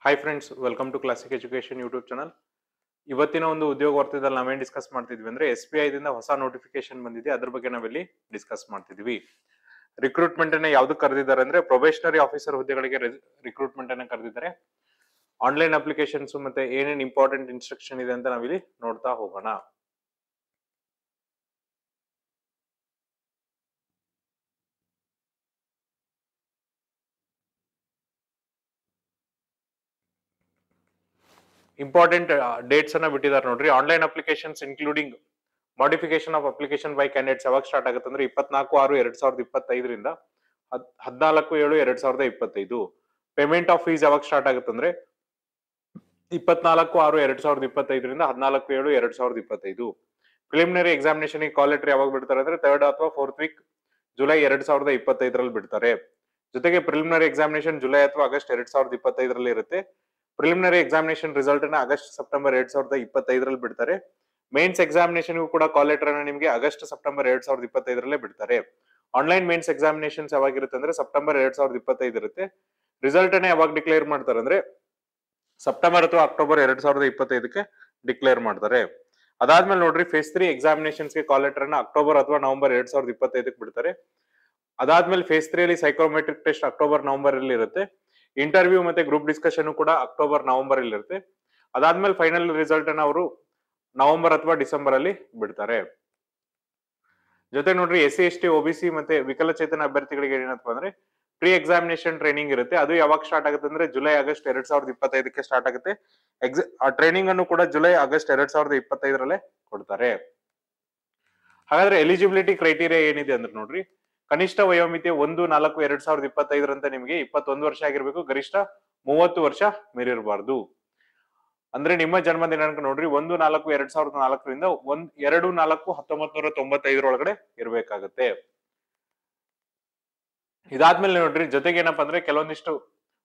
Hi friends, welcome to Classic Education YouTube channel. ಇವತ್ತಿನ ಒಂದು ಉದ್ಯೋಗ ವಾರ್ತೆದಲ್ಲಿ ನಾವೇನ್ ಡಿಸ್ಕಸ್ ಮಾಡ್ತಿದ್ವಿ ಅಂದ್ರೆ SBI ದಿಂದ ಹೊಸ ನೋಟಿಫಿಕೇಶನ್ ಬಂದಿದೆ. ಅದ್ರ ಬಗ್ಗೆ ನಾವಿಲ್ಲಿ ಡಿಸ್ಕಸ್ ಮಾಡ್ತಿದ್ವಿ. ರಿಕ್ರೂಟ್ಮೆಂಟ್ ಅನ್ನ ಯಾವ್ದಕ್ಕೆ ಕರೆದಿದ್ದಾರೆ ಅಂದ್ರೆ ಪ್ರೊಬೇಷನರಿ ಆಫೀಸರ್ ಹುದ್ದೆಗಳಿಗೆ ರಿಕ್ರೂಟ್ಮೆಂಟ್ ಅನ್ನ ಕರೆದಿದ್ದಾರೆ. ಆನ್ಲೈನ್ ಅಪ್ಲಿಕೇಶನ್ಸ್ ಮತ್ತೆ ಏನೇನ್ ಇಂಪಾರ್ಟೆಂಟ್ ಇನ್ಸ್ಟ್ರಕ್ಷನ್ ಇದೆ ಅಂತ ನಾವಿಲ್ಲಿ ನೋಡ್ತಾ ಹೋಗೋಣ. ಇಂಪಾರ್ಟೆಂಟ್ ಡೇಟ್ಸ್ ಅನ್ನ ಬಿಟ್ಟಿದ್ದಾರೆ ನೋಡ್ರಿ. Online applications including modification of application by candidates ಯಾವಾಗ ಸ್ಟಾರ್ಟ್ ಆಗುತ್ತೆ ಅಂದ್ರೆ 24/6/2025 14/7/2025. ಪೇಮೆಂಟ್ ಆಫ್ ಫೀಸ್ ಯಾವಾಗ ಸ್ಟಾರ್ಟ್ ಆಗುತ್ತೆ ಅಂದ್ರೆ 24/6/2025 14/7/2025. ಪ್ರಿಲಿಮಿನರಿ ಎಕ್ಸಾಮಿನೇಷನ್ ಕಾಲ್ ಲೆಟರ್ ಯಾವಾಗ ಬಿಡ್ತಾರೆ ಅಂದ್ರೆ 3rd ಅಥವಾ 4th ವೀಕ್ ಜುಲೈ 2025 ಬಿಡ್ತಾರೆ. ಜೊತೆಗೆ ಪ್ರಿಲಿಮಿನರಿ ಎಕ್ಸಾಮಿನೇಷನ್ ಜುಲೈ ಅಥವಾ ಆಗಸ್ಟ್ 2025 ಇರುತ್ತೆ. ಪ್ರಿಲಿಮಿನರಿ ಎಕ್ಸಾಮಿನೇಷನ್ ರಿಸಲ್ಟ್ ಅನ್ನ ಆಗಸ್ಟ್ ಸೆಪ್ಟೆಂಬರ್ 2025 ಬಿಡ್ತಾರೆ. ಮೇನ್ಸ್ ಎಕ್ಸಾಮಿನೇಷನ್ ಕೂಡ ಕಾಲ್ ಲೆಟರ್ ಅನ್ನ ನಿಮಗೆ ಆಗಸ್ಟ್ ಸೆಪ್ಟೆಂಬರ್ 2025 ಬಿಡ್ತಾರೆ. ಆನ್ಲೈನ್ ಮೇನ್ಸ್ ಎಕ್ಸಾಮಿನೇಷನ್ಸ್ ಯಾವಾಗಿರುತ್ತೆ ಅಂದ್ರೆ ಸೆಪ್ಟೆಂಬರ್ 2025 ಇರುತ್ತೆ. ರಿಸಲ್ಟ್ ಅನ್ನ ಯಾವಾಗ ಡಿಕ್ಲೇರ್ ಮಾಡ್ತಾರೆ ಅಂದ್ರೆ ಸೆಪ್ಟೆಂಬರ್ ಅಥವಾ ಅಕ್ಟೋಬರ್ 2025 ಡಿಕ್ಲೇರ್ ಮಾಡ್ತಾರೆ. ಅದಾದ್ಮೇಲೆ ನೋಡ್ರಿ, ಫೇಸ್ 3 ಎಕ್ಸಾಮಿನೇಷನ್ಸ್ ಗೆ ಕಾಲ್ ಲೆಟರ್ ಅನ್ನ ಅಕ್ಟೋಬರ್ ಅಥವಾ ನವೆಂಬರ್ 2025 ಬಿಡ್ತಾರೆ. ಅದಾದ್ಮೇಲೆ ಫೇಸ್ 3 ಅಲ್ಲಿ ಸೈಕೋಮೆಟ್ರಿಕ್ ಟೆಸ್ಟ್ ಅಕ್ಟೋಬರ್ ನವೆಂಬರ್ ಅಲ್ಲಿ ಇರುತ್ತೆ. ಇಂಟರ್ವ್ಯೂ ಮತ್ತೆ ಗ್ರೂಪ್ ಡಿಸ್ಕಷನ್ ಕೂಡ ಅಕ್ಟೋಬರ್ ನವೆಂಬರ್ ಅಲ್ಲಿ ಇರುತ್ತೆ. ಅದಾದ್ಮೇಲೆ ಫೈನಲ್ ರಿಸಲ್ಟ್ ಅನ್ನ ಅವರು ನವೆಂಬರ್ ಅಥವಾ ಡಿಸೆಂಬರ್ ಅಲ್ಲಿ ಬಿಡ್ತಾರೆ. ಜೊತೆ ನೋಡ್ರಿ, SC/ST OBC ಮತ್ತೆ ವಿಕಲಚೇತನ ಅಭ್ಯರ್ಥಿಗಳಿಗೆ ಏನಪ್ಪಾ ಅಂದ್ರೆ ಪ್ರೀ ಎಕ್ಸಾಮಿನೇಷನ್ ಟ್ರೈನಿಂಗ್ ಇರುತ್ತೆ. ಅದು ಯಾವಾಗ ಸ್ಟಾರ್ಟ್ ಆಗುತ್ತೆ ಅಂದ್ರೆ ಜುಲೈ ಆಗಸ್ಟ್ 2025 ಸ್ಟಾರ್ಟ್ ಆಗುತ್ತೆ. ಆ ಟ್ರೈನಿಂಗ್ ಅನ್ನು ಕೂಡ ಜುಲೈ ಆಗಸ್ಟ್ 2025 ಕೊಡ್ತಾರೆ. ಹಾಗಾದ್ರೆ ಎಲಿಜಿಬಿಲಿಟಿ ಕ್ರೈಟೀರಿಯಾ ಏನಿದೆ ಅಂದ್ರೆ ನೋಡ್ರಿ, ಕನಿಷ್ಠ ವಯೋಮಿತಿ 1/4/2025 ನಿಮಗೆ 21 ವರ್ಷ ಆಗಿರ್ಬೇಕು. ಗರಿಷ್ಠ 30 ವರ್ಷ ಮೀರಿರಬಾರ್ದು. ಅಂದ್ರೆ ನಿಮ್ಮ ಜನ್ಮ ದಿನಾಂಕ ನೋಡ್ರಿ 1/4/2004 2/4/1995 ಒಳಗಡೆ ಇರ್ಬೇಕಾಗತ್ತೆ. ಇದಾದ್ಮೇಲೆ ನೋಡ್ರಿ, ಜೊತೆಗೆ ಏನಪ್ಪಾ ಅಂದ್ರೆ ಕೆಲವೊಂದಿಷ್ಟು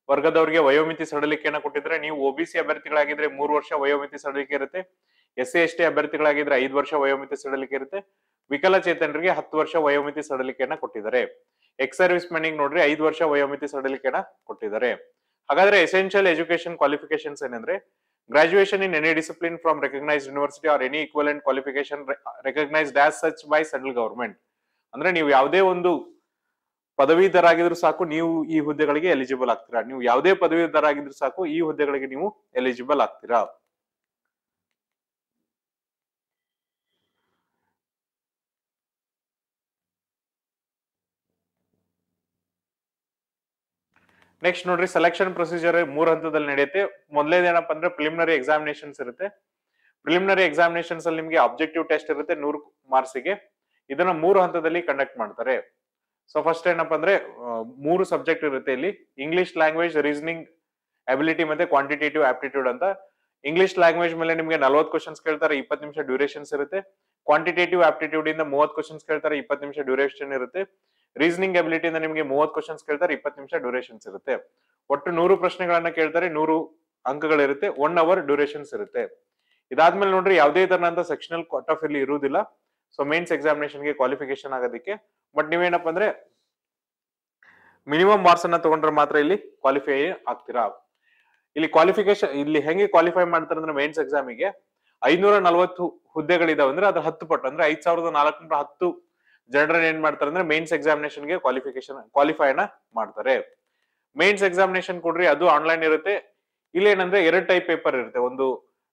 ವರ್ಗದವರಿಗೆ ವಯೋಮಿತಿ ಸಡಿಲಿಕೆಯನ್ನ ಕೊಟ್ಟಿದ್ರೆ, ನೀವು OBC ಅಭ್ಯರ್ಥಿಗಳಾಗಿದ್ರೆ 3 ವರ್ಷ ವಯೋಮಿತಿ ಸಡಿಲಿಕೆ ಇರುತ್ತೆ. SC/ST ಅಭ್ಯರ್ಥಿಗಳಾಗಿದ್ರೆ 5 ವರ್ಷ ವಯೋಮಿತಿ ಸಡಿಲಿಕೆ ಇರುತ್ತೆ. ವಿಕಲಚೇತನರಿಗೆ 10 ವರ್ಷ ವಯೋಮಿತಿ ಸಡಿಲಿಕೆಯನ್ನ ಕೊಟ್ಟಿದ್ದಾರೆ. ಎಕ್ಸ್ ಸರ್ವಿಸ್ ಮೆನ್ಗೆ ನೋಡ್ರಿ 5 ವರ್ಷ ವಯೋಮಿತಿ ಸಡಿಲಿಕೆಯನ್ನ ಕೊಟ್ಟಿದ್ದಾರೆ. ಹಾಗಾದ್ರೆ ಎಸೆನ್ಷಿಯಲ್ ಎಜುಕೇಶನ್ ಕ್ವಾಲಿಫಿಕೇಶನ್ಸ್ ಏನಂದ್ರೆ graduation in any discipline from recognised university or any equivalent qualification recognised as such by central government. ಅಂದ್ರೆ ನೀವು ಯಾವುದೇ ಒಂದು ಪದವೀಧರ ಆಗಿದ್ರು ಸಾಕು, ನೀವು ಈ ಹುದ್ದೆಗಳಿಗೆ ಎಲಿಜಿಬಲ್ ಆಗ್ತೀರಾ. ನೀವು ಯಾವುದೇ ಪದವೀಧರ ಆಗಿದ್ರು ಸಾಕು, ಈ ಹುದ್ದೆಗಳಿಗೆ ನೀವು ಎಲಿಜಿಬಲ್ ಆಗ್ತೀರಾ. ನೆಕ್ಸ್ಟ್ ನೋಡ್ರಿ, ಸೆಲೆಕ್ಷನ್ ಪ್ರೊಸೀಜರ್ 3 ಹಂತದಲ್ಲಿ ನಡೆಯುತ್ತೆ. ಮೊದಲನೇದೇನಪ್ಪ ಅಂದ್ರೆ ಪ್ರಿಲಿಮಿನರಿ ಎಕ್ಸಾಮಿನೇಷನ್ಸ್ ಇರುತ್ತೆ. ಪ್ರಿಲಿಮಿನರಿ ಎಕ್ಸಾಮಿನೇಷನ್ಸ್ ಅಲ್ಲಿ ನಿಮಗೆ ಆಬ್ಜೆಕ್ಟಿವ್ ಟೆಸ್ಟ್ ಇರುತ್ತೆ 100 ಮಾರ್ಕ್ಸ್ಗೆ. ಇದನ್ನ 3 ಹಂತದಲ್ಲಿ ಕಂಡಕ್ಟ್ ಮಾಡ್ತಾರೆ. ಸೊ ಫಸ್ಟ್ ಏನಪ್ಪಾ ಅಂದ್ರೆ 3 ಸಬ್ಜೆಕ್ಟ್ ಇರುತ್ತೆ ಇಲ್ಲಿ: ಇಂಗ್ಲಿಷ್ ಲ್ಯಾಂಗ್ವೇಜ್, ರೀಸನಿಂಗ್ ಅಬಿಲಿಟಿ ಮತ್ತೆ ಕ್ವಾಂಟಿಟೇಟಿವ್ ಆಪ್ಟಿಟ್ಯೂಡ್ ಅಂತ. ಇಂಗ್ಲಿಷ್ ಲ್ಯಾಂಗ್ವೇಜ್ ಮೇಲೆ ನಿಮಗೆ 40 ಕ್ವಶನ್ಸ್ ಕೇಳ್ತಾರೆ, 20 ನಿಮಿಷ ಡ್ಯೂರೇಷನ್ಸ್ ಇರುತ್ತೆ. ಕ್ವಾಂಟಿಟೇಟಿವ್ ಆಪ್ಟಿಟ್ಯೂಡ್ ಇಂದ 30 ಕ್ವಶನ್ಸ್ ಕೇಳ್ತಾರೆ, 20 ನಿಮಿಷ ಡ್ಯೂರೇಷನ್ ಇರುತ್ತೆ. ರೀಸನಿಂಗ್ ಅಬಿಲಿಟಿ ಇಂದ ನಿಮಗೆ 30 ಕ್ವಶನ್ಸ್ ಕೇಳ್ತಾರೆ, 20 ನಿಮಿಷ ಡ್ಯೂರೇಷನ್ಸ್ ಇರುತ್ತೆ. ಒಟ್ಟು 100 ಪ್ರಶ್ನೆಗಳನ್ನ ಕೇಳ್ತಾರೆ, 100 ಅಂಕಗಳಿರುತ್ತೆ, 1 ಅವರ್ ಡ್ಯೂರೇಷನ್ಸ್ ಇರುತ್ತೆ. ಇದಾದ್ಮೇಲೆ ನೋಡ್ರಿ, ಯಾವುದೇ ತರನಂತ ಸೆಕ್ಷನಲ್ ಕಟ್ ಆಫ್ ಇಲ್ಲಿ ಇರುವುದಿಲ್ಲ. ಸೊ ಮೇನ್ಸ್ ಎಕ್ಸಾಮಿನೇಷನ್ ಗೆ ಕ್ವಾಲಿಫಿಕೇಶನ್ ಆಗೋದಕ್ಕೆ. ಬಟ್ ನೀವೇನಪ್ಪ ಅಂದ್ರೆ ಮಿನಿಮಮ್ ಮಾರ್ಕ್ಸ್ ಅನ್ನ ತಗೊಂಡ್ರೆ ಮಾತ್ರ ಇಲ್ಲಿ ಕ್ವಾಲಿಫೈ ಆಗ್ತೀರಾ. ಇಲ್ಲಿ ಕ್ವಾಲಿಫಿಕೇಶನ್ ಇಲ್ಲಿ ಹೆಂಗೆ ಕ್ವಾಲಿಫೈ ಮಾಡ್ತಾರೆ ಅಂದ್ರೆ ಮೇನ್ಸ್ ಎಕ್ಸಾಮಿಗೆ 540 ಹುದ್ದೆಗಳಿದಾವೆ ಅಂದ್ರೆ ಅದ್ರ 10 ಪಟ್ಟು ಅಂದ್ರೆ 5410 ಜನರನ್ನ ಏನ್ ಮಾಡ್ತಾರೆ ಅಂದ್ರೆ ಮೇನ್ಸ್ ಎಕ್ಸಾಮಿನೇಷನ್ ಗೆ ಕ್ವಾಲಿಫೈನ ಮಾಡ್ತಾರೆ. ಮೇನ್ಸ್ ಎಕ್ಸಾಮಿನೇಷನ್ ಕೊಡ್ರಿ, ಅದು ಆನ್ಲೈನ್ ಇರುತ್ತೆ. ಇಲ್ಲಿ ಏನಂದ್ರೆ 2 ಟೈಪ್ ಪೇಪರ್ ಇರುತ್ತೆ. ಒಂದು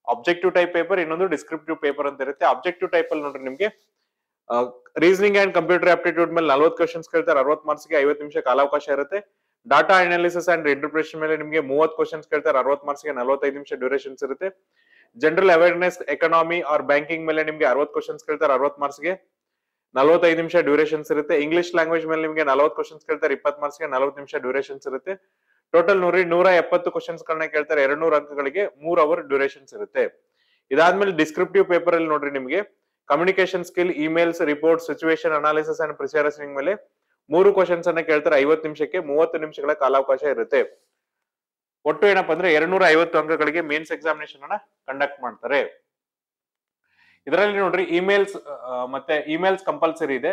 ಆಬ್ಜೆಕ್ಟಿವ್ ಟೈಪ್ ಪೇಪರ್, ಇನ್ನೊಂದು ಡಿಸ್ಕ್ರಿಪ್ಟಿವ್ ಪೇಪರ್ ಅಂತ ಇರುತ್ತೆ. ಆಬ್ಜೆಕ್ಟಿವ್ ಟೈಪ್ ಅಲ್ಲಿ ನೋಡ್ರಿ ನಿಮ್ಗೆ ರೀಸನಿಂಗ್ ಅಂಡ್ ಕಂಪ್ಯೂಟರ್ ಆಪ್ಟಿಟ್ಯೂಡ್ ಮೇಲೆ 40 ಕ್ವಶನ್ಸ್ ಕೇಳ್ತಾರೆ, 60 ಮಾರ್ಕ್ಸ್ಗೆ 50 ನಿಮಿಷ ಕಾಲಾವಕಾಶ ಇರುತ್ತೆ. ಡಾಟಾ ಅನಾಲಿಸಿಸ್ ಅಂಡ್ ಇಂಟರ್ಪ್ರಿಟೇಷನ್ ಮೇಲೆ ನಿಮಗೆ 30 ಕ್ವಶನ್ಸ್ ಕೇಳ್ತಾರೆ, 60 ಮಾರ್ಕ್ಸ್ಗೆ 45 ನಿಮಿಷ ಡ್ಯೂರೇಷನ್ಸ್ ಇರುತ್ತೆ. General awareness, economy or banking ಮೇಲೆ ನಿಮಗೆ 60 ಕ್ವಶನ್ಸ್ ಕೇಳ್ತಾರೆ, 60 ಮಾರ್ಕ್ಸ್ಗೆ 45 ನಿಮಿಷ ಡ್ಯೂರೇಷನ್ಸ್ ಇರುತ್ತೆ. ಇಂಗ್ಲಿಷ್ ಲ್ಯಾಂಗ್ವೇಜ್ ಮೇಲೆ ನಿಮಗೆ 40 ಕ್ವಶನ್ಸ್ ಕೇಳ್ತಾರೆ, 20 ಮಾರ್ಕ್ಸ್ಗೆ 40 ನಿಮಿಷ ಡ್ಯೂರೇಷನ್ಸ್ ಇರುತ್ತೆ. ಟೋಟಲ್ 170 ಕ್ವಶನ್ಸ್ ಗಳನ್ನ ಕೇಳ್ತಾರೆ, 200 ಅಂಕಗಳಿಗೆ 3 ಅವರ್ ಡ್ಯೂರೇಷನ್ಸ್ ಇರುತ್ತೆ. ಇದಾದ್ಮೇಲೆ ಡಿಸ್ಕ್ರಿಪ್ಟಿವ್ ಪೇಪರ್ ಅಲ್ಲಿ ನೋಡ್ರಿ ನಿಮಗೆ communication skill, emails, report, situation analysis and ಪ್ರಿಸೈರಿಂಗ್ ಮೇಲೆ 3 ಕ್ವಶನ್ಸ್ ಅನ್ನ ಕೇಳ್ತಾರೆ, 50 ನಿಮಿಷಕ್ಕೆ 30 ನಿಮಿಷಗಳ ಕಾಲಾವಕಾಶ ಇರುತ್ತೆ. ಒಟ್ಟು ಏನಪ್ಪಾ ಅಂದ್ರೆ 250 ಅಂಕಗಳಿಗೆ ಮೇನ್ಸ್ ಎಕ್ಸಾಮಿನೇಷನ್ ಅನ್ನ ಕಂಡಕ್ಟ್ ಮಾಡ್ತಾರೆ. ಇದರಲ್ಲಿ ನೋಡ್ರಿ ಇಮೇಲ್ಸ್ ಮತ್ತೆ ಇಮೇಲ್ಸ್ ಕಂಪಲ್ಸರಿ ಇದೆ.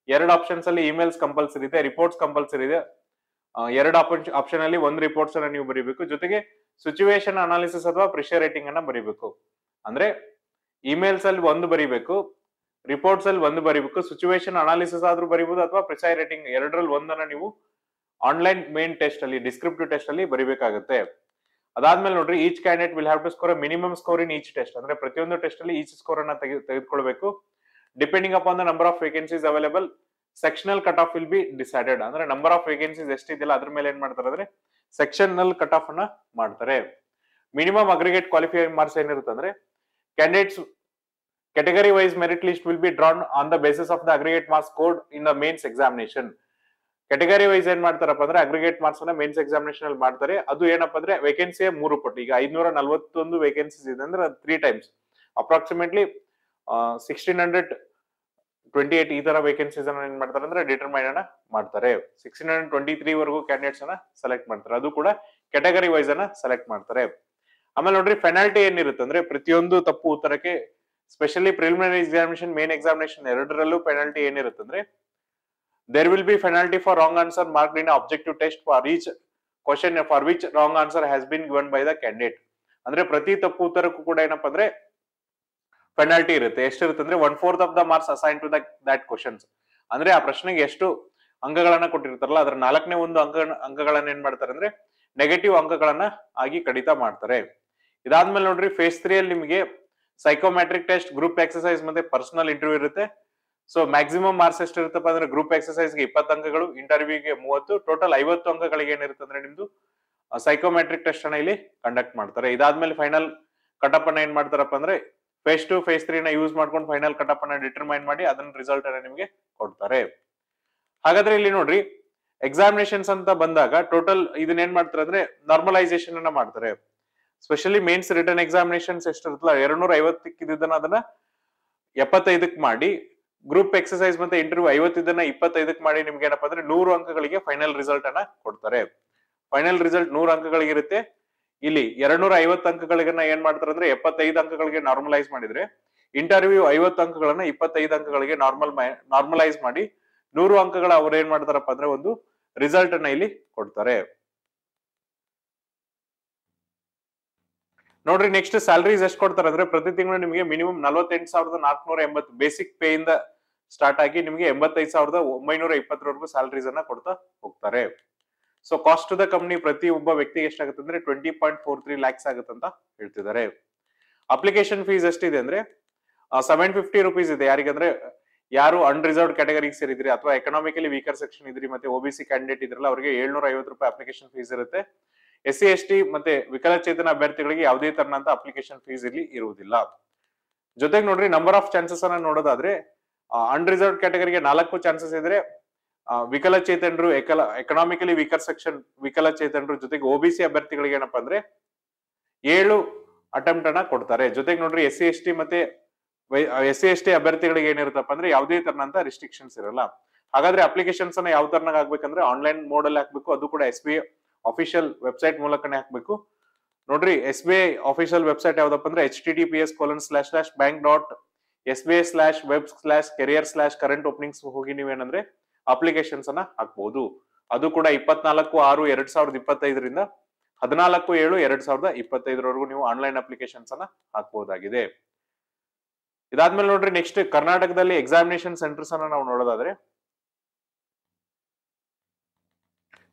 2 ಆಪ್ಷನ್ಸ್ ಅಲ್ಲಿ ಇಮೇಲ್ಸ್ ಕಂಪಲ್ಸರಿ ಇದೆ, ರಿಪೋರ್ಟ್ಸ್ ಕಂಪಲ್ಸರಿ ಇದೆ. 2 ಆಪ್ಷನ್ ಅಲ್ಲಿ 1 ರಿಪೋರ್ಟ್ಸ್ ಅನ್ನ ನೀವು ಬರೀಬೇಕು. ಜೊತೆಗೆ ಸಿಚುವೇಶನ್ ಅನಾಲಿಸಿಸ್ ಅಥವಾ ಪ್ರೆಷರ್ ರೇಟಿಂಗ್ ಅನ್ನ ಬರೀಬೇಕು. ಅಂದ್ರೆ ಇಮೇಲ್ಸ್ ಅಲ್ಲಿ ಒಂದು ಬರೀಬೇಕು, ರಿಪೋರ್ಟ್ಸ್ ಅಲ್ಲಿ ಒಂದು ಬರೀಬೇಕು, ಸಿಚುವೇಶನ್ ಅನಾಲಿಸಿಸ್ ಆದ್ರೂ ಬರೀಬಹುದು ಅಥವಾ ಪ್ರಿಸೈಸ್ ರೇಟಿಂಗ್ ಎರಡರಲ್ಲಿ ಒಂದನ್ನ ನೀವು ಆನ್ಲೈನ್ ಮೇನ್ ಟೆಸ್ಟ್ ಅಲ್ಲಿ ಡಿಸ್ಕ್ರಿಪ್ಟಿವ್ ಟೆಸ್ಟ್ ಅಲ್ಲಿ ಬರೀಬೇಕಾಗುತ್ತೆ. ಅದಾದ್ಮೇಲೆ ನೋಡ್ರಿ, each candidate will have to score minimum score in each test. ಅಂದ್ರೆ ಪ್ರತಿಯೊಂದು ಟೆಸ್ಟ್ ಅಲ್ಲಿ ಈಚ್ ಸ್ಕೋರ್ ಅನ್ನ ತೆಗೆದುಕೊಳ್ಬೇಕು. Depending upon the number of vacancies available sectional cut off will be decided. ಅಂದ್ರೆ ನಂಬರ್ ಆಫ್ ವೇಕೆನ್ಸೀಸ್ ಎಷ್ಟಿದೆಯಲ್ಲ ಅದ್ರ ಮೇಲೆ ಏನ್ ಮಾಡ್ತಾರೆ ಅಂದ್ರೆ ಸೆಕ್ಷನಲ್ ಕಟ್ ಆಫ್ ಅನ್ನ ಮಾಡ್ತಾರೆ. ಮಿನಿಮಮ್ ಅಗ್ರಿಗೇಟ್ ಕ್ವಾಲಿಫೈಯಿಂಗ್ ಮಾರ್ಕ್ಸ್ ಏನಿರುತ್ತೆ ಅಂದ್ರೆ candidates category wise merit list will be drawn on the basis of the aggregate marks scored in the mains examination. Category wise ಏನ್ ಮಾಡ್ತಾರಪ್ಪ ಅಂದ್ರೆ ಅಗ್ರಿಗೇಟ್ ಮಾರ್ಕ್ಸ್ ಅನ್ನ mains examination ಅಲ್ಲಿ ಮಾಡ್ತಾರೆ. ಅದು ಏನಪ್ಪಾ ಅಂದ್ರೆ ವೇಕೆನ್ಸಿಯ 3 ಪಟ್ಟು. ಈಗ 541 ವೇಕೆನ್ಸೀಸ್ ಇದೆ ಅಂದ್ರೆ 3 ಟೈಮ್ಸ್ ಅಪ್ರಾಕ್ಸಿಮೇಟ್ಲಿ 1628 ಈ ತರ ವೇಕೆನ್ಸೀಸ್ ಅನ್ನ ಏನ್ ಮಾಡ್ತಾರೆ ಅಂದ್ರೆ ಡಿಟರ್ಮೈನ್ ಅನ್ನ ಮಾಡ್ತಾರೆ. 1623 ವರೆಗೂ ಕ್ಯಾಂಡಿಡೇಟ್ಸ್ ಅನ್ನ ಸೆಲೆಕ್ಟ್ ಮಾಡ್ತಾರೆ. ಅದು ಕೂಡ ಕ್ಯಾಟಗರಿ ವೈಸ್ ಅನ್ನ ಸೆಲೆಕ್ಟ್ ಮಾಡ್ತಾರೆ. ಆಮೇಲೆ ನೋಡ್ರಿ, ಪೆನಾಲ್ಟಿ ಏನಿರುತ್ತೆ ಅಂದ್ರೆ ಪ್ರತಿಯೊಂದು ತಪ್ಪು ಉತ್ತರಕ್ಕೆ, specially preliminary examination, main examination ಎರಡರಲ್ಲೂ ಪೆನಾಲ್ಟಿ ಏನಿರುತ್ತೆ ಅಂದ್ರೆ there will be penalty for wrong answer marked in objective test for each question for which wrong answer has been given by the candidate. ಅಂದ್ರೆ ಪ್ರತಿ ತಪ್ಪು ಉತ್ತರಕ್ಕೂ ಕೂಡ ಏನಪ್ಪಾ ಅಂದ್ರೆ ಪೆನಾಲ್ಟಿ ಇರುತ್ತೆ. ಎಷ್ಟಿರುತ್ತೆ ಅಂದ್ರೆ 1/4 of the marks assign to that questions. ಅಂದ್ರೆ ಆ ಪ್ರಶ್ನೆಗೆ ಎಷ್ಟು ಅಂಕಗಳನ್ನ ಕೊಟ್ಟಿರ್ತಾರಲ್ಲ ಅದ್ರ 4ನೇ ಒಂದು ಅಂಕಗಳನ್ನ ಏನ್ ಮಾಡ್ತಾರೆ ಅಂದ್ರೆ ನೆಗೆಟಿವ್ ಅಂಕಗಳನ್ನ ಆಗಿ ಕಡಿತ ಮಾಡ್ತಾರೆ. ಇದಾದ್ಮೇಲೆ ನೋಡ್ರಿ, ಫೇಸ್ 3 ಅಲ್ಲಿ ನಿಮಗೆ ಸೈಕೋಮೆಟ್ರಿಕ್ ಟೆಸ್ಟ್, ಗ್ರೂಪ್ ಎಕ್ಸರ್ಸೈಸ್ ಮತ್ತೆ ಪರ್ಸನಲ್ ಇಂಟರ್ವ್ಯೂ ಇರುತ್ತೆ. ಸೊ ಮ್ಯಾಕ್ಸಿಮಮ್ ಮಾರ್ಕ್ಸ್ ಎಷ್ಟಿರುತ್ತಪ್ಪ ಅಂದ್ರೆ ಗ್ರೂಪ್ ಎಕ್ಸರ್ಸೈಸ್ಗೆ 20 ಅಂಕಗಳು, ಇಂಟರ್ವ್ಯೂಗೆ 30, ಟೋಟಲ್ 50 ಅಂಕಗಳಿಗೆ ಏನಿರುತ್ತೆ ಅಂದ್ರೆ ನಿಮ್ದು ಸೈಕೋಮೆಟ್ರಿಕ್ ಟೆಸ್ಟ್ ಅನ್ನ ಇಲ್ಲಿ ಕಂಡಕ್ಟ್ ಮಾಡ್ತಾರೆ. ಇದಾದ್ಮೇಲೆ ಫೈನಲ್ ಕಟಪ್ ಅನ್ನ ಏನ್ ಮಾಡ್ತಾರಪ್ಪ ಅಂದ್ರೆ ಫೇಸ್ 2 ಫೇಸ್ 3 ನ ಯೂಸ್ ಮಾಡ್ಕೊಂಡು ಫೈನಲ್ ಕಟಪ್ ಅನ್ನ ಡಿಟರ್ಮೈನ್ ಮಾಡಿ ಅದನ್ನ ರಿಸಲ್ಟ್ ಅನ್ನ ನಿಮ್ಗೆ ಕೊಡ್ತಾರೆ. ಹಾಗಾದ್ರೆ ಇಲ್ಲಿ ನೋಡ್ರಿ, ಎಕ್ಸಾಮಿನೇಷನ್ಸ್ ಅಂತ ಬಂದಾಗ ಟೋಟಲ್ ಇದನ್ನ ಏನ್ ಮಾಡ್ತಾರೆ ಅಂದ್ರೆ ನಾರ್ಮಲೈಸೇಷನ್ ಅನ್ನ ಮಾಡ್ತಾರೆ. ಸ್ಪೆಷಲಿ ಮೇನ್ಸ್ ರಿಟರ್ನ್ ಎಕ್ಸಾಮಿನೇಷನ್ಸ್ ಎಷ್ಟಿರುತ್ತಲ್ಲ 250 ಇದ್ದನ್ನ ಅದನ್ನ 75ಕ್ಕೆ ಮಾಡಿ, ಗ್ರೂಪ್ ಎಕ್ಸರ್ಸೈಸ್ ಮತ್ತೆ ಇಂಟರ್ವ್ಯೂ 50 ಇದನ್ನ 25ಕ್ಕೆ ಮಾಡಿ ನಿಮ್ಗೆ ಏನಪ್ಪಾ ಅಂದ್ರೆ 100 ಅಂಕಗಳಿಗೆ ಫೈನಲ್ ರಿಸಲ್ಟ್ ಅನ್ನ ಕೊಡ್ತಾರೆ. ಫೈನಲ್ ರಿಸಲ್ಟ್ 100 ಅಂಕಗಳಿಗೆ ಇರುತ್ತೆ. ಇಲ್ಲಿ 250 ಅಂಕಗಳಿಗನ್ನ ಏನ್ ಮಾಡ್ತಾರೆ ಅಂದ್ರೆ 75 ಅಂಕಗಳಿಗೆ ನಾರ್ಮಲೈಸ್ ಮಾಡಿದ್ರೆ, ಇಂಟರ್ವ್ಯೂ 50 ಅಂಕಗಳನ್ನ 25 ಅಂಕಗಳಿಗೆ ನಾರ್ಮಲೈಸ್ ಮಾಡಿ 100 ಅಂಕಗಳ ಅವ್ರು ಏನ್ ಮಾಡ್ತಾರಪ್ಪ ಅಂದ್ರೆ ಒಂದು ರಿಸಲ್ಟ್ ಅನ್ನ ಇಲ್ಲಿ ಕೊಡ್ತಾರೆ. ನೋಡ್ರಿ, ನೆಕ್ಸ್ಟ್ ಸ್ಯಾಲರೀಸ್ ಎಷ್ಟು ಕೊಡ್ತಾರೆ ಅಂದ್ರೆ ಪ್ರತಿ ತಿಂಗಳು ನಿಮಗೆ ಮಿನಿಮಮ್ 48,480 ಬೇಸಿಕ್ ಪೇ ಇಂದ ಸ್ಟಾರ್ಟ್ ಆಗಿ ನಿಮಗೆ 85,920 ಸ್ಯಾಲರೀಸ್ ಅನ್ನ ಕೊಡ್ತಾ ಹೋಗ್ತಾರೆ. So cost to the company ಪ್ರತಿ ಒಬ್ಬ ವ್ಯಕ್ತಿಗೆ ಎಷ್ಟಾಗುತ್ತೆ ಅಂದ್ರೆ 20.43 lakhs ಆಗುತ್ತೆ ಅಂತ ಹೇಳ್ತಿದ್ದಾರೆ. ಅಪ್ಲಿಕೇಶನ್ ಫೀಸ್ ಎಷ್ಟಿದೆ ಅಂದ್ರೆ 750 rupees ಇದೆ. ಯಾರಿಗಂದ್ರೆ ಯಾರು ಅನ್ರಿಸರ್ವ್ಡ್ ಕ್ಯಾಟಗರಿಗೆ ಸೇರಿದ್ರಿ ಅಥವಾ ಎಕನಾಮಿಕಲಿ ವೀಕರ್ ಸೆಕ್ಷನ್ ಇದ್ರಿ ಮತ್ತೆ ಒಬಿಸಿ ಕ್ಯಾಂಡಿಡೇಟ್ ಇದ್ರಲ್ಲ ಅವರಿಗೆ 750 ರೂಪಾಯಿ ಅಪ್ಲಿಕೇಶನ್ ಫೀಸ್ ಇರುತ್ತೆ. SC ST ಮತ್ತೆ ವಿಕಲಚೇತನ ಅಭ್ಯರ್ಥಿಗಳಿಗೆ ಯಾವುದೇ ತರನಂತ ಅಪ್ಲಿಕೇಶನ್ ಫೀಸ್ ಇಲ್ಲಿ ಇರುವುದಿಲ್ಲ. ಜೊತೆಗೆ ನೋಡ್ರಿ, ನಂಬರ್ ಆಫ್ ಚಾನ್ಸಸ್ ಅನ್ನ ನೋಡೋದಾದ್ರೆ ಅನ್ರಿಸರ್ವ್ಡ್ ಕ್ಯಾಟಗರಿಗೆ 4 ಚಾನ್ಸಸ್ ಇದ್ರೆ, ವಿಕಲಚೇತನರು, ಎಕನಾಮಿಕಲಿ ವೀಕರ್ ಸೆಕ್ಷನ್ ವಿಕಲಚೇತನರು ಜೊತೆಗೆ ಒಬಿಸಿ ಅಭ್ಯರ್ಥಿಗಳಿಗೆ ಏನಪ್ಪಾ ಅಂದ್ರೆ 7 ಅಟೆಂಪ್ಟ್ ಅನ್ನ ಕೊಡ್ತಾರೆ. ಜೊತೆಗೆ ನೋಡ್ರಿ, SC ST ಅಭ್ಯರ್ಥಿಗಳಿಗೆ ಏನಿರುತ್ತಪ್ಪ ಅಂದ್ರೆ ಯಾವುದೇ ತರನಂತ ರಿಸ್ಟ್ರಿಕ್ಷನ್ಸ್ ಇರಲ್ಲ. ಹಾಗಾದ್ರೆ ಅಪ್ಲಿಕೇಶನ್ಸ್ ಅನ್ನ ಯಾವ ತರನಾಗ ಹಾಕ್ಬೇಕಂದ್ರೆ ಆನ್ಲೈನ್ ಮೋಡ್ ಅಲ್ಲಿ ಹಾಕ್ಬೇಕು. ಅದು ಕೂಡ SBI ಅಫಿಷಿಯಲ್ ವೆಬ್ಸೈಟ್ ಮೂಲಕನೇ ಹಾಕ್ಬೇಕು. ನೋಡ್ರಿ, SBI ಅಫಿಷಿಯಲ್ ವೆಬ್ಸೈಟ್ ಯಾವ್ದಪ್ಪ ಅಂದ್ರೆ https://bank.sba/web/career/current openings ಹೋಗಿ ನೀವೇನಂದ್ರೆ ಅಪ್ಲಿಕೇಶನ್ಸ್ ಅನ್ನ ಹಾಕ್ಬಹುದು. ಅದು ಕೂಡ 24/6/2025 14/7/2025 ನೀವು ಆನ್ಲೈನ್ ಅಪ್ಲಿಕೇಶನ್ಸ್ ಅನ್ನ ಹಾಕಬಹುದಾಗಿದೆ. ಇದಾದ್ಮೇಲೆ ನೋಡ್ರಿ, ನೆಕ್ಸ್ಟ್ ಕರ್ನಾಟಕದಲ್ಲಿ ಎಕ್ಸಾಮಿನೇಷನ್ ಸೆಂಟರ್ಸ್ ಅನ್ನ ನಾವು ನೋಡೋದಾದ್ರೆ,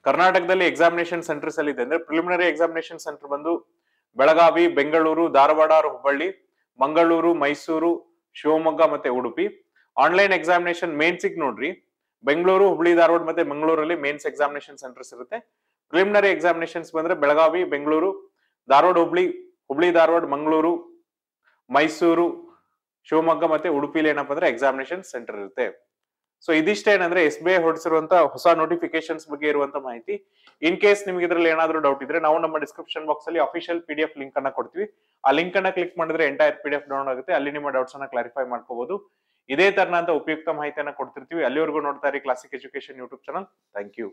ಕರ್ನಾಟಕದಲ್ಲಿ ಎಕ್ಸಾಮಿನೇಷನ್ ಸೆಂಟರ್ಸ್ ಅಲ್ಲಿ ಇದೆ ಅಂದ್ರೆ ಪ್ರಿಲಿಮಿನರಿ ಎಕ್ಸಾಮಿನೇಷನ್ ಸೆಂಟರ್ ಬಂದು ಬೆಳಗಾವಿ, ಬೆಂಗಳೂರು, ಧಾರವಾಡ, ಹುಬ್ಬಳ್ಳಿ, ಮಂಗಳೂರು, ಮೈಸೂರು, ಶಿವಮೊಗ್ಗ ಮತ್ತೆ ಉಡುಪಿ. ಆನ್ಲೈನ್ ಎಕ್ಸಾಮಿನೇಷನ್ ಮೇನ್ಸಿಗ್ ನೋಡ್ರಿ, ಬೆಂಗಳೂರು, ಹುಬ್ಳಿ, ಧಾರವಾಡ ಮತ್ತೆ ಮಂಗಳೂರಲ್ಲಿ ಮೇನ್ಸ್ ಎಕ್ಸಾಮಿನೇಷನ್ ಸೆಂಟರ್ಸ್ ಇರುತ್ತೆ. ಪ್ರಿಲಿಮಿನರಿ ಎಕ್ಸಾಮಿನೇಷನ್ಸ್ ಬಂದ್ರೆ ಬೆಳಗಾವಿ, ಬೆಂಗಳೂರು, ಧಾರವಾಡ, ಹುಬ್ಳಿ, ಧಾರವಾಡ, ಮಂಗಳೂರು, ಮೈಸೂರು, ಶಿವಮೊಗ್ಗ ಮತ್ತೆ ಉಡುಪಿಲಿ ಏನಪ್ಪಾ ಅಂದ್ರೆ ಎಕ್ಸಾಮಿನೇಷನ್ ಸೆಂಟರ್ ಇರುತ್ತೆ. ಸೊ ಇದಿಷ್ಟೇ ಏನಂದ್ರೆ SBI ಹೊರಡಿಸಿರುವಂತ ಹೊಸ ನೋಟಿಫಿಕೇಶನ್ಸ್ ಬಗ್ಗೆ ಇರುವಂತ ಮಾಹಿತಿ. ಇನ್ ಕೇಸ್ ನಿಮ್ಗೆ ಇದ್ರಲ್ಲಿ ಏನಾದ್ರೂ ಡೌಟ್ ಇದ್ರೆ ನಾವು ನಮ್ಮ ಡಿಸ್ಕ್ರಿಪ್ಷನ್ ಬಾಕ್ಸ್ ಅಲ್ಲಿ ಅಫಿಷಿಯಲ್ PDF ಲಿಂಕ್ ಅನ್ನ ಕೊಡ್ತೀವಿ. ಆ ಲಿಂಕ್ ಅನ್ನ ಕ್ಲಿಕ್ ಮಾಡಿದ್ರೆ ಎಂಟೈರ್ PDF ಡೌನ್ಲೋಡ್ ಆಗುತ್ತೆ. ಅಲ್ಲಿ ನಿಮ್ಮ ಡೌಟ್ಸ್ ಅನ್ನ ಕ್ಲಾರಿಫೈ ಮಾಡ್ಕೋಬಹುದು. ಇದೇ ತರನಂತ ಉಪಯುಕ್ತ ಮಾಹಿತಿಯನ್ನ ಕೊಡ್ತಿರ್ತೀವಿ. ಅಲ್ಲಿವರೆಗೂ ನೋಡ್ತಾ ಇರಿ Classic Education YouTube channel. Thank you.